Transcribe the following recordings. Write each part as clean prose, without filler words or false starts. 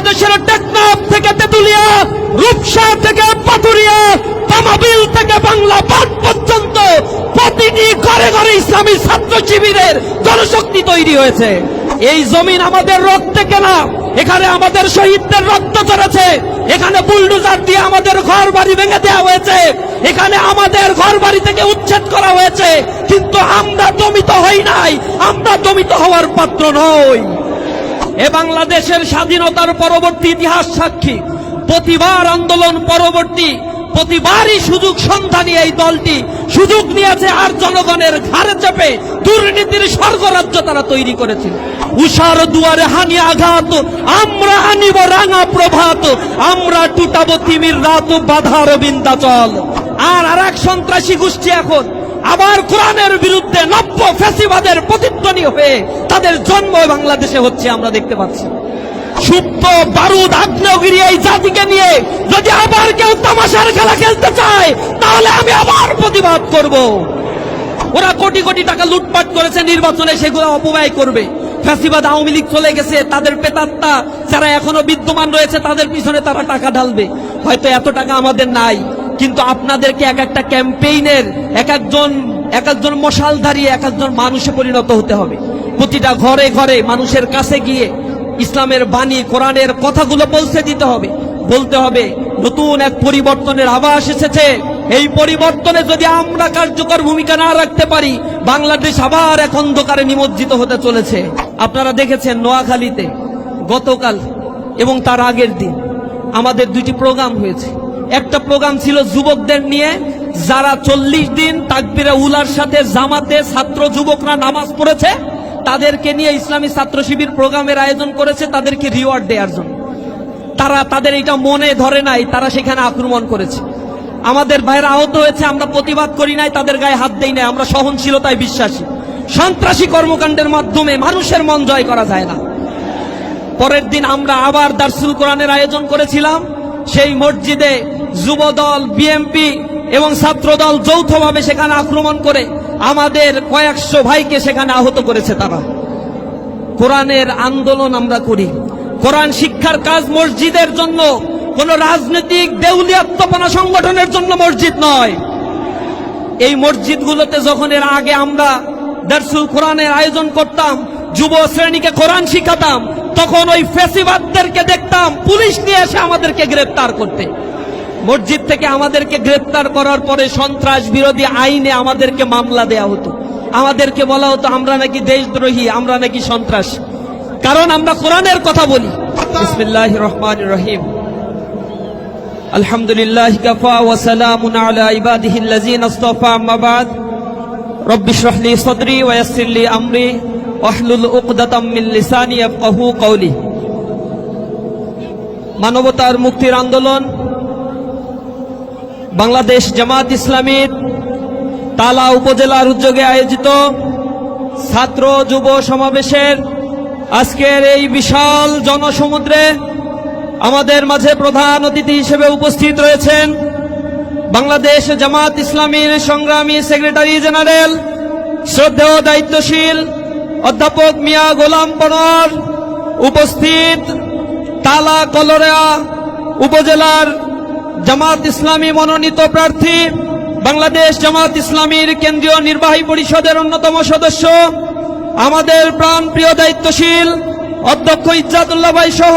বাংলাদেশের টেকনাফ থেকে তেতুলিয়া, রূপসা থেকে পাথুরিয়া, তামাবিল থেকে বাংলা পাট পর্যন্ত প্রতিটি ঘরে ঘরে ইসলামী ছাত্র শিবিরের জনশক্তি তৈরি হয়েছে। এই জমিন আমাদের রক্তে কেনা, এখানে আমাদের শহীদদের রক্ত ঝরেছে, এখানে বুলডোজার দিয়ে আমাদের ঘর বাড়ি ভেঙে দেওয়া হয়েছে, এখানে আমাদের ঘর বাড়ি থেকে উচ্ছেদ করা হয়েছে, কিন্তু আমরা দমিত হই নাই, আমরা দমিত হওয়ার পাত্র নই। এ বাংলাদেশের স্বাধীনতার পরবর্তী ইতিহাস সাক্ষী। প্রতিবার আন্দোলন পরবর্তী, প্রতিবারই সুযোগ সন্ধানী এই দলটি সুযোগ নিয়েছে আর জনগণের ঘাড়ে চেপে দুর্নীতির স্বর্গরাজ্য তারা তৈরি করেছিল। উষার দুয়ারে হানি আঘাত, আমরা আনিব রাঙা প্রভাত, আমরা টুটাবো তিমির রাত, বাধার বিন্দাচল। আর এক সন্ত্রাসী গোষ্ঠী এখন আবার কোরআনের বিরুদ্ধে নব্য ফ্যাসিবাদের প্রতিধ্বনি হয়ে তাদের জন্ম বাংলাদেশে হচ্ছে, আমরা দেখতে পাচ্ছি। সুপ্ত বারুদ আগ্নেয়গিরি এই জাতিকে নিয়ে যদি আবার কেউ তামাশার খেলা খেলতে চায়, তাহলে আমি আবার প্রতিবাদ করব। ওরা কোটি কোটি টাকা লুটপাট করেছে নির্বাচনে, সেগুলো অপব্যয় করবে। ফ্যাসিবাদ আওয়ামী লীগ চলে গেছে, তাদের পেতাত্তা যারা এখনো বিদ্যমান রয়েছে তাদের পিছনে তারা টাকা ঢালবে। হয়তো এত টাকা আমাদের নাই, কিন্তু আপনাদেরকে এক একটা ক্যাম্পেইনের এক একজন মশালধারী এক একজন মানুষে পরিণত হতে হবে। প্রতিটা ঘরে ঘরে মানুষের কাছে গিয়ে ইসলামের বাণী, কোরআনের কথাগুলো পৌঁছে দিতে হবে। বলতে হবে নতুন এক পরিবর্তনের আভাস এসেছে, এই পরিবর্তনে যদি আমরা কার্যকর ভূমিকা না রাখতে পারি, বাংলাদেশ আবার এক অন্ধকারে নিমজ্জিত হতে চলেছে। আপনারা দেখেছেন নোয়াখালীতে গতকাল এবং তার আগের দিন আমাদের দুইটি প্রোগ্রাম হয়েছে। একটা প্রোগ্রাম ছিল যুবকদের নিয়ে, যারা 40 দিন তাকবীরে উলার সাথে জামাতে ছাত্র যুবকরা নামাজ পড়েছে, তাদেরকে নিয়ে ইসলামী ছাত্র শিবির প্রোগ্রামের আয়োজন করেছে, তাদেরকে রিওয়ার্ড দেওয়ার জন্য। তাদের এটা মনে ধরে নাই, তারা সেখানে আক্রমণ করেছে। আমাদের ভাইরা আহত হয়েছে, আমরা প্রতিবাদ করি নাই, তাদের গায়ে হাত দেই নাই, আমরা সহনশীলতায় বিশ্বাসী। সন্ত্রাসী কর্মকাণ্ডের মাধ্যমে মানুষের মন জয় করা যায় না। পরের দিন আমরা আবার দারসুল কোরআনের আয়োজন করেছিলাম। সেই মসজিদে যুবদল, বিএমপি এবং ছাত্রদল যৌথভাবে সেখানে আক্রমণ করে আমাদের কয়েকশো ভাইকে সেখানে আহত করেছে তারা। কোরআনের আন্দোলন আমরা করি, কোরআন শিক্ষার কাজ মসজিদের জন্য, কোন রাজনৈতিক দেউলিয়াত্মপনা সংগঠনের জন্য মসজিদ নয়। এই মসজিদগুলোতে যখন এর আগে আমরা দারসুল কোরআনের আয়োজন করতাম, যুব শ্রেণীকে কোরআন শিখাতাম, তখন ওই ফ্যাসিবাদদেরকে দেখতাম পুলিশ নিয়ে এসে আমাদেরকে গ্রেফতার করতে। মসজিদ থেকে আমাদেরকে গ্রেফতার করার পরে সন্ত্রাস বিরোধী আইনে আমাদেরকে মামলা দেয়া হতো, আমাদেরকে বলা হতো আমরা নাকি দেশদ্রোহী, আমরা নাকি সন্ত্রাস, কারণ আমরা কোরআনের কথা বলি। বিসমিল্লাহির রহমানির রহিম। আলহামদুলিল্লাহি কাফা ওয়া সালামুন আলা ইবাদিহিল্লাযিনা ইসতাফা, আম্মা বাদ। রব্বি ইশরাহ লি সাদরি ওয়া ইয়াসসির লি আমরি ওয়াহলুল উকদাতাম মিন লিসানি ইয়াফকাহু কওলি। মানবতার মুক্তির আন্দোলন বাংলাদেশ জামাত ইসলামীর তালা উপজেলার উদ্যোগে আয়োজিত ছাত্র যুব সমাবেশের আজকের এই বিশাল জনসমুদ্রে আমাদের মাঝে প্রধান অতিথি হিসেবে উপস্থিত রয়েছেন বাংলাদেশ জামাত ইসলামীর সংগ্রামী সেক্রেটারি জেনারেল, শ্রদ্ধেয় দায়িত্বশীল অধ্যাপক মিয়া গোলাম পনোয়ার, উপস্থিত তালা কলোরা উপজেলার জামাত ইসলামী মনোনীত প্রার্থী, বাংলাদেশ জামাত ইসলামীর কেন্দ্রীয় নির্বাহী পরিষদের অন্যতম সদস্য, আমাদের প্রাণপ্রিয় দায়িত্বশীল অধ্যক্ষ ইজ্জাতুল্লাহ ভাই সহ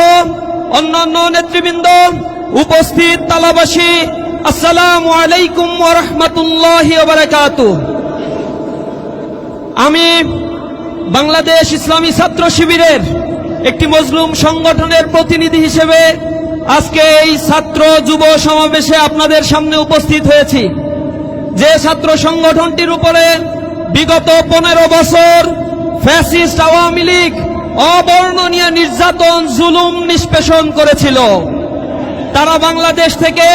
অন্যান্য নেতৃবৃন্দ, উপস্থিত তালাবাসী, আসসালামু আলাইকুম ওয়া রাহমাতুল্লাহি ওয়া বারাকাতুহু। আমি বাংলাদেশ ইসলামী ছাত্র শিবিরের একটি মজলুম সংগঠনের প্রতিনিধি হিসেবে আজকে এই ছাত্র যুব সমাবেশে আপনাদের সামনে উপস্থিত হয়েছি। যে ছাত্র সংগঠনটির উপরে বিগত 15 বছর ফ্যাসিস্ট আওয়ামী লীগ অবর্ণনীয় নির্যাতন, জুলুম নিষ্পেষণ করেছিল, তারা বাংলাদেশ থেকে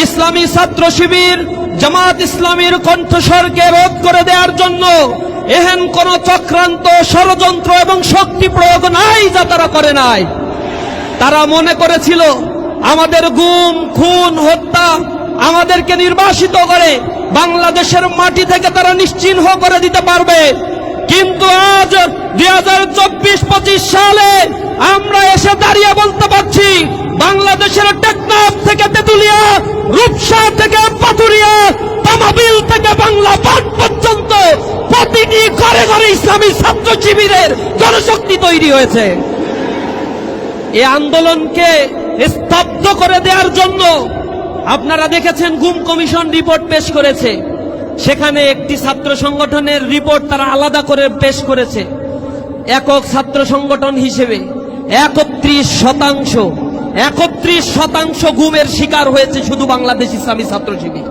ইসলামী ছাত্র শিবির জামাত ইসলামীর কণ্ঠস্বরকে রোধ করে দেওয়ার জন্য এহেন কোন চক্রান্ত, ষড়যন্ত্র এবং শক্তি প্রয়োগ নাই যা তারা করে নাই। তারা মনে করেছিল আমাদের গুম, খুন, হত্যা, আমাদেরকে নির্বাসিত করে বাংলাদেশের মাটি থেকে তারা নিশ্চিহ্ন করে দিতে পারবে। কিন্তু আজ 2024-25 সালে আমরা এসে দাঁড়িয়ে বলতে পারছি বলছি, বাংলাদেশের টেকনাফ থেকে তেতুলিয়া, রূপসা থেকে পাথুরিয়া, তামাবিল থেকে বাংলা পাট পর্যন্ত প্রতিটি ঘরে ঘরে ইসলামী ছাত্র শিবিরের জনশক্তি তৈরি হয়েছে। এই আন্দোলনকে স্তব্ধ করে দেওয়ার জন্য আপনারা দেখেছেন গুম কমিশন রিপোর্ট পেশ করেছে। সেখানে একটি ছাত্র সংগঠনের রিপোর্ট তারা আলাদা করে পেশ করেছে। একক ছাত্র সংগঠন হিসেবে 31% গুমের শিকার হয়েছে শুধু বাংলাদেশ ইসলামী ছাত্র শিবির।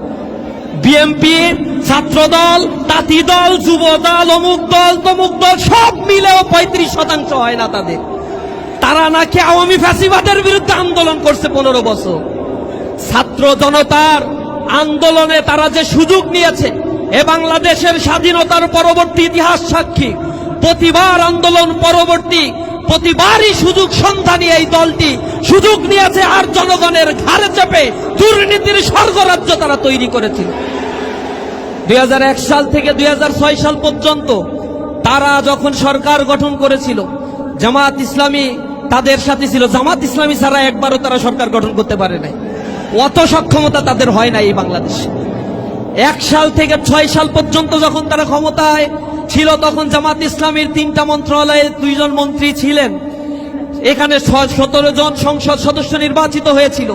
বিএনপি, ছাত্রদল, তাঁতি দল, যুব দল, অমুক দল, তমুক দল সব মিলেও 35% হয় না তাদের। তারা নাকি আওয়ামী ফ্যাসিবাদের বিরুদ্ধে আন্দোলন করছে 15 বছর। ছাত্র জনতার আন্দোলনে তারা যে সুযোগ নিয়েছে, এ বাংলাদেশের স্বাধীনতার পরবর্তী ইতিহাস সাক্ষী। প্রতিবার আন্দোলন পরবর্তী প্রতিবারই সুযোগ সন্ধানী এই দলটি সুযোগ নিয়েছে, আর জনগণের ঘাড়ে চেপে দুর্নীতির স্বর্গরাজ্য তারা তৈরি করেছিল। 2001 সাল থেকে 2006 সাল পর্যন্ত তারা যখন সরকার গঠন করেছিল, জামাত ইসলামী তাদের সাথে ছিল। জামাত ইসলামী ছাড়া একবারও তারা সরকার গঠন করতে পারে নাই, অত সক্ষমতা তাদের হয় না এই বাংলাদেশে। 1 সাল থেকে 6 সাল পর্যন্ত যখন তারা ক্ষমতায় ছিল, তখন জামাত ইসলামীর 3টা মন্ত্রণালয়ে 2 জন মন্ত্রী ছিলেন। এখানে 17 জন সংসদ সদস্য নির্বাচিত হয়েছিল।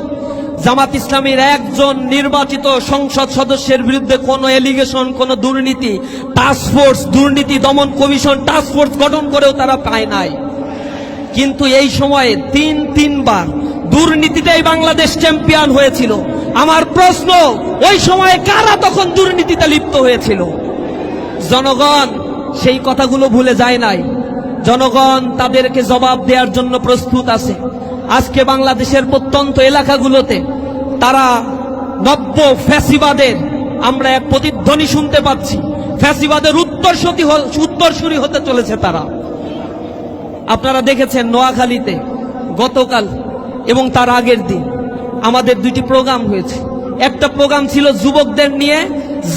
জামাত ইসলামীর একজন নির্বাচিত সংসদ সদস্যের বিরুদ্ধে কোনো এলিগেশন, কোনো দুর্নীতি, টাস্কফোর্স, দুর্নীতি দমন কমিশন টাস্কফোর্স গঠন করেও তারা পায় নাই। কিন্তু এই সময়ে তিনবার দুর্নীতিতেই বাংলাদেশ চ্যাম্পিয়ন হয়েছিল। আমার প্রশ্ন, ওই সময়ে কারা তখন দুর্নীতিতে লিপ্ত হয়েছিল? জনগণ সেই কথাগুলো ভুলে যায় নাই। জনগণ তাদেরকে জবাব দেওয়ার জন্য প্রস্তুত আছে। আজকে বাংলাদেশের প্রত্যন্ত এলাকাগুলোতে তারা নব্য ফ্যাসিবাদের আমরা এক প্রতিধ্বনি শুনতে পাচ্ছি। ফ্যাসিবাদের উত্তরসূরি হতে চলেছে তারা। আপনারা দেখেছেন নোয়াখালীতে গতকাল এবং তার আগের দিন আমাদের 2টি প্রোগ্রাম হয়েছে। একটা প্রোগ্রাম ছিল যুবকদের নিয়ে,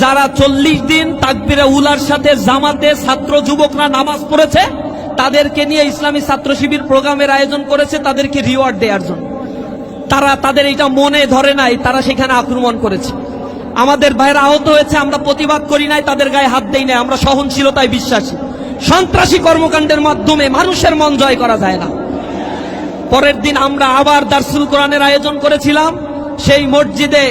যারা 40 দিন তাকবীরে উলার সাথে জামাতে ছাত্র যুবকরা নামাজ পড়েছে, তাদেরকে নিয়ে ইসলামী ছাত্র শিবির প্রোগ্রামের আয়োজন করেছে তাদেরকে রিওয়ার্ড দেওয়ার জন্য। তাদের এটা মনে ধরে নাই, তারা সেখানে আক্রমণ করেছে। আমাদের ভাইরা আহত হয়েছে, আমরা প্রতিবাদ করি নাই, তাদের গায়ে হাত দেই নাই। আমরা সহনশীলতায় বিশ্বাসী। সন্ত্রাসী কর্মকাণ্ডের মাধ্যমে মানুষের মন জয় করা যায় না। পরের দিন আমরা আবার দারসুল কোরআনের আয়োজন করেছিলাম। সেই মসজিদে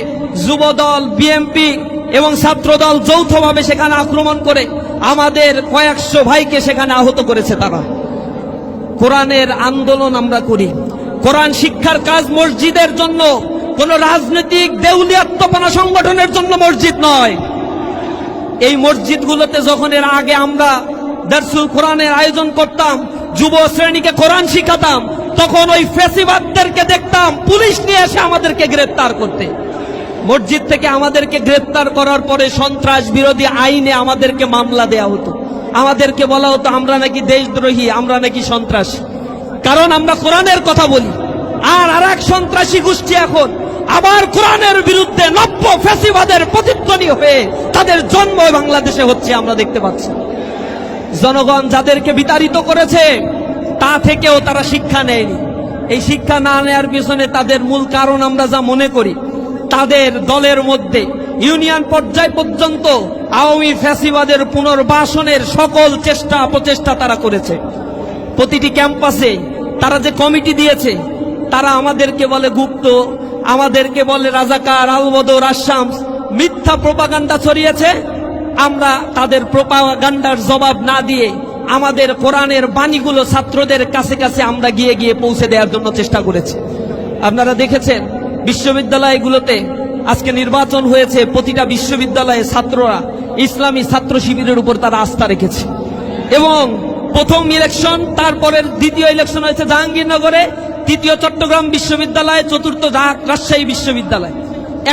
যুবদল, বিএনপি এবং ছাত্রদল যৌথভাবে সেখানে আক্রমণ করে আমাদের কয়েকশো ভাইকে সেখানে আহত করেছে তারা। কোরআনের আন্দোলন আমরা করি, কোরআন শিক্ষার কাজ মসজিদের জন্য, কোন রাজনৈতিক দেউলিয়াত্মপনা সংগঠনের জন্য মসজিদ নয়। এই মসজিদগুলোতে যখন এর আগে আমরা দারসুল কোরআনের আয়োজন করতাম, যুব শ্রেণীকে কোরআন শিখাতাম, তখন ওই ফ্যাসিবাদদেরকে দেখতাম পুলিশ নিয়ে এসে আমাদেরকে গ্রেফতার করতে। মসজিদ থেকে আমাদেরকে গ্রেফতার করার পরে সন্ত্রাস বিরোধী আইনে আমাদেরকে মামলা দেয়া হতো। আমাদেরকে বলা হতো আমরা নাকি দেশদ্রোহী, আমরা নাকি সন্ত্রাসী, কারণ আমরা কোরআনের কথা বলি। আর এক সন্ত্রাসী গোষ্ঠী এখন আবার কোরআনের বিরুদ্ধে নব্য ফ্যাসিবাদের প্রতিধ্বনি হয়ে তাদের জন্ম বাংলাদেশে হচ্ছে, আমরা দেখতে পাচ্ছি। জনগণ যাদেরকে বিতাড়িত করেছে তা থেকেও তারা শিক্ষা নেয়নি। এই শিক্ষা না নেওয়ার পিছনে তাদের মূল কারণ আমরা যা মনে করি, তাদের দলের মধ্যে ইউনিয়ন পর্যায় পর্যন্ত আওয়ামী ফ্যাসিবাদের পুনর্বাসনের সকল প্রচেষ্টা তারা করেছে। প্রতিটি ক্যাম্পাসে তারা যে কমিটি দিয়েছে, তারা আমাদেরকে বলে গুপ্ত, আমাদেরকে বলে রাজাকার, আলবদর, আশামস, মিথ্যা প্রোপাগান্ডা ছড়িয়েছে। আমরা তাদের প্রোপাগান্ডার জবাব না দিয়ে আমাদের কোরআনের বাণীগুলো ছাত্রদের কাছে কাছে আমরা গিয়ে গিয়ে পৌঁছে দেওয়ার জন্য চেষ্টা করেছি। আপনারা দেখেছেন বিশ্ববিদ্যালয়গুলোতে আজকে নির্বাচন হয়েছে, প্রতিটা বিশ্ববিদ্যালয়ে ছাত্ররা ইসলামী ছাত্র শিবিরের উপর তারা আস্থা রেখেছে। এবং প্রথম ইলেকশন, তারপরের দ্বিতীয় ইলেকশন হয়েছে জাহাঙ্গীরনগরে, তৃতীয় চট্টগ্রাম বিশ্ববিদ্যালয়, চতুর্থ রাজশাহী বিশ্ববিদ্যালয়।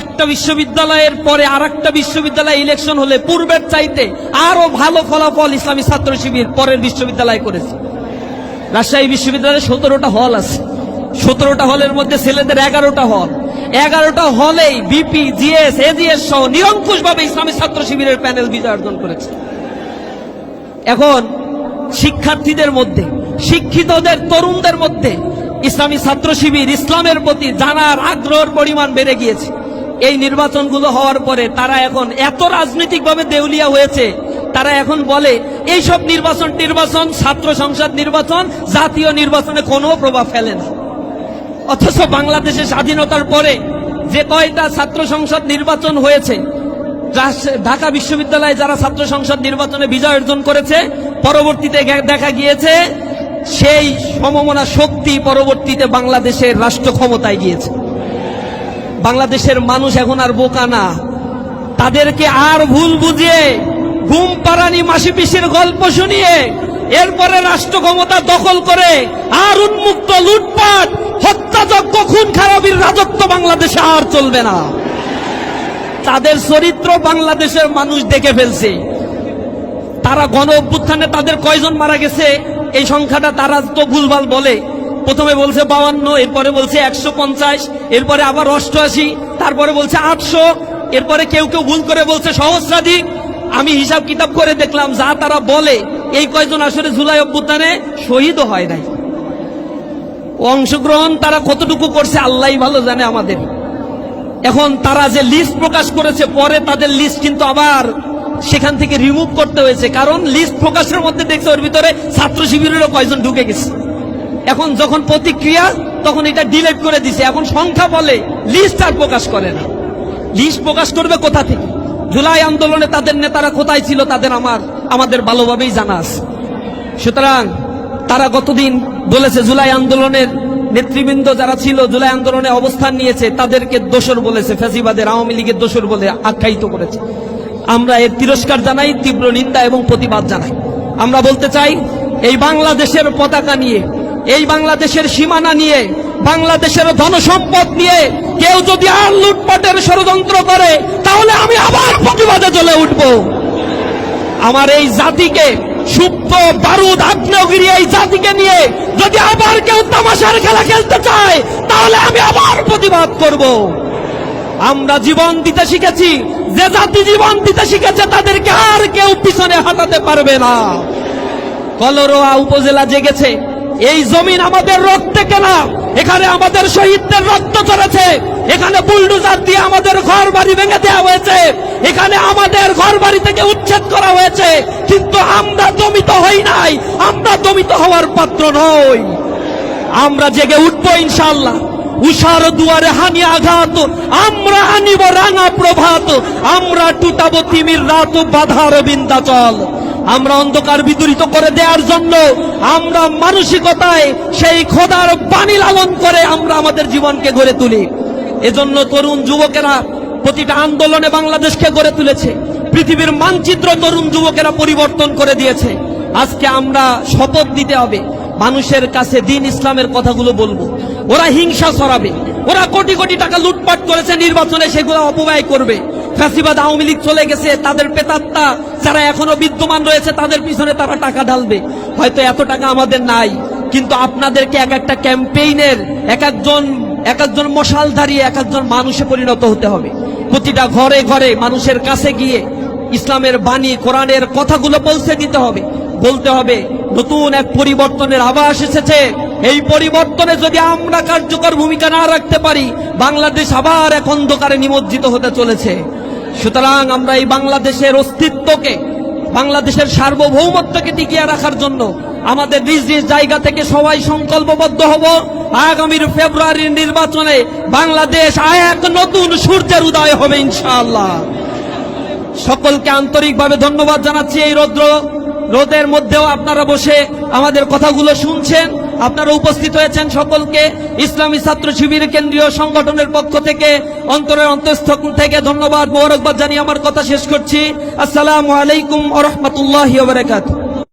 একটা বিশ্ববিদ্যালয়ের পরে আর একটা বিশ্ববিদ্যালয় ইলেকশন হলে পূর্বের চাইতে আরো ভালো ফলাফল ইসলামী ছাত্র শিবির পরের বিশ্ববিদ্যালয় করেছে। রাজশাহী বিশ্ববিদ্যালয়ে 17টা হল আছে, 17টা হলের মধ্যে ছেলেদের 11টা হল। 11টা হলেই বিপি, জিএস, এজিএস সহ নিরঙ্কুশভাবে ইসলামী ছাত্র শিবিরের প্যানেল বিজয় অর্জন করেছে। এখন শিক্ষার্থীদের মধ্যে, শিক্ষিতদের তরুণদের মধ্যে ইসলামী ছাত্র শিবির ইসলামের প্রতি জানার আগ্রহের পরিমাণ বেড়ে গিয়েছে। এই নির্বাচনগুলো হওয়ার পরে তারা এখন এত রাজনৈতিকভাবে দেউলিয়া হয়েছে, তারা এখন বলে এইসব নির্বাচন ছাত্র সংসদ নির্বাচন জাতীয় নির্বাচনে কোনো প্রভাব ফেলে না। অথচ বাংলাদেশের স্বাধীনতার পরে যে কয়টা ছাত্র সংসদ নির্বাচন হয়েছে, ঢাকা বিশ্ববিদ্যালয়ে যারা ছাত্র সংসদ নির্বাচনে বিজয় অর্জন করেছে, পরবর্তীতে দেখা গিয়েছে সেই সমমনা শক্তি পরবর্তীতে বাংলাদেশের রাষ্ট্র ক্ষমতায় গিয়েছে। বাংলাদেশের মানুষ এখন আর বোকা না, তাদেরকে আর ভুল বুঝিয়ে ঘুম পাড়ানি মাসি পিসির গল্প শুনিয়ে এরপরে রাষ্ট্র ক্ষমতা দখল করে আর উন্মুক্ত লুটপাট হত্যাযজ্ঞ খুন খারাপির রাজত্ব বাংলাদেশে আর চলবে না। তাদের চরিত্র বাংলাদেশের মানুষ দেখে ফেলছে। তারা গণ অভ্যুত্থানে তাদের কয়জন মারা গেছে এই সংখ্যাটা তারা তো ভুলভাল বলে। প্রথমে বলছে 52, এরপরে বলছে 150, এরপরে আবার 88, তারপরে বলছে 800, এরপরে কেউ কেউ ভুল করে বলছে সহস্রাধিক। আমি হিসাব কিতাব করে দেখলাম যা তারা বলে এই কয়জন আসলে জুলাই অভ্যুত্থানে শহীদও হয় নাই। অংশগ্রহণ তারা কতটুকু করছে আল্লাহই ভালো জানে আমাদের। এখন তারা যে লিস্ট প্রকাশ করেছে, পরে তাদের লিস্ট কিন্তু আবার সেখান থেকে রিমুভ করতে হয়েছে, কারণ লিস্ট প্রকাশের মধ্যে দেখছে ওর ভিতরে ছাত্র শিবিরেরও কয়জন ঢুকে গেছে। এখন যখন প্রতিক্রিয়া তখন এটা ডিলিট করে দিছে। এখন সংখ্যা বলে, লিস্ট আর প্রকাশ করে না। লিস্ট প্রকাশ করবে কোথা থেকে? জুলাই আন্দোলনে তাদের নেতারা কোথায় ছিল তাদের আমাদের ভালোভাবেই জানা আছে। সুতরাং তারা গতদিন বলেছে জুলাই আন্দোলনের নেতৃবৃন্দ যারা ছিল, জুলাই আন্দোলনে অবস্থান নিয়েছে, তাদেরকে দোসর বলেছে, ফ্যাসিবাদের আওয়ামী লীগের দোসর বলে আখ্যায়িত করেছে। আমরা এর তিরস্কার জানাই, তীব্র নিন্দা এবং প্রতিবাদ জানাই। আমরা বলতে চাই, এই বাংলাদেশের পতাকা নিয়ে, এই বাংলাদেশের সীমানা নিয়ে, বাংলাদেশের ধনসম্পদ নিয়ে কেউ যদি আর লুটপাটের ষড়যন্ত্র করে, তাহলে আমি আবার প্রতিবাদে জ্বলে উঠব। আমার এই জাতিকে, সুপ্ত বারুদ আগ্নেয়গিরি এই জাতিকে নিয়ে যদি আবার কেউ তামাশার খেলা খেলতে চায়, তাহলে আমি আবার প্রতিবাদ করব। আমরা জীবন দিতে শিখেছি, যে জাতি জীবন দিতে শিখেছে তাদেরকে আর কেউ পিছনে হাঁটাতে পারবে না। কলরোয়া উপজেলা জেগেছে, এই জমিন আমাদের রক্তে কেনা, এখানে আমাদের শহীদদের রক্ত ঝরেছে, এখানে বুলডোজার দিয়ে আমাদের ঘর বাড়ি ভেঙে দেওয়া হয়েছে, এখানে আমাদের ঘর বাড়ি থেকে উচ্ছেদ করা হয়েছে, কিন্তু আমরা দমিত হই নাই, আমরা দমিত হওয়ার পাত্র নই। আমরা জেগে উঠবো ইনশাআল্লাহ। উষার দুয়ারে হানি আঘাত, আমরা আনিব রাঙা প্রভাত, আমরা টুটাবো তিমির রাত, বাধার বিন্ধ্যাচল। আমরা অন্ধকার বিদূরিত করে দেওয়ার জন্য আমরা মানসিকতায় সেই খোদার বাণী লালন করে আমরা আমাদের জীবনকে গড়ে তুলি। এজন্য তরুণ যুবকেরা প্রতিটা আন্দোলনে বাংলাদেশকে গড়ে তুলেছে, পৃথিবীর মানচিত্র তরুণ যুবকেরা পরিবর্তন করে দিয়েছে। আজকে আমরা শপথ দিতে হবে, মানুষের কাছে দিন ইসলামের কথাগুলো বলবো। ওরা হিংসা ছড়াবে, ওরা কোটি কোটি টাকা লুটপাট করেছে নির্বাচনে, সেগুলো অপব্যয় করবে। ফ্যাসিবাদ আওয়ামী লীগ চলে গেছে, তাদের প্রেতাত্মা যারা এখনো বিদ্যমান রয়েছে তাদের পিছনে তারা টাকা ঢালবে। হয়তো এত টাকা আমাদের নাই, কিন্তু আপনাদেরকে এক একটা ক্যাম্পেইনের এক একজন মশালধারী এক একজন মানুষে পরিণত হতে হবে। প্রতিটা ঘরে ঘরে মানুষের কাছে গিয়ে ইসলামের বাণী, কোরআনের কথাগুলো পৌঁছে দিতে হবে। বলতে হবে নতুন এক পরিবর্তনের আভাস এসেছে, এই পরিবর্তনে যদি আমরা কার্যকর ভূমিকা না রাখতে পারি, বাংলাদেশ আবার এক অন্ধকারে নিমজ্জিত হতে চলেছে। সুতরাং আমরা এই বাংলাদেশের অস্তিত্বকে, বাংলাদেশের সার্বভৌমত্বকে টিকিয়ে রাখার জন্য আমাদের নিজ নিজ জায়গা থেকে সবাই সংকল্পবদ্ধ হব। আগামীর ফেব্রুয়ারির নির্বাচনে বাংলাদেশ এক নতুন সূর্যের উদয় হবে ইনশাআল্লাহ। সকলকে আন্তরিকভাবে ধন্যবাদ জানাচ্ছি। এই রোদের মধ্যেও আপনারা বসে আমাদের কথাগুলো শুনছেন, আপনারা উপস্থিত হয়েছেন। সকলকে ইসলামী ছাত্র শিবির কেন্দ্রীয় সংগঠনের পক্ষ থেকে অন্তরের অন্তঃস্থল থেকে ধন্যবাদ, মোবারকবাদ জানিয়ে আমার কথা শেষ করছি। আসসালামু আলাইকুম ওয়া রাহমাতুল্লাহি ওয়া বারাকাতুহু।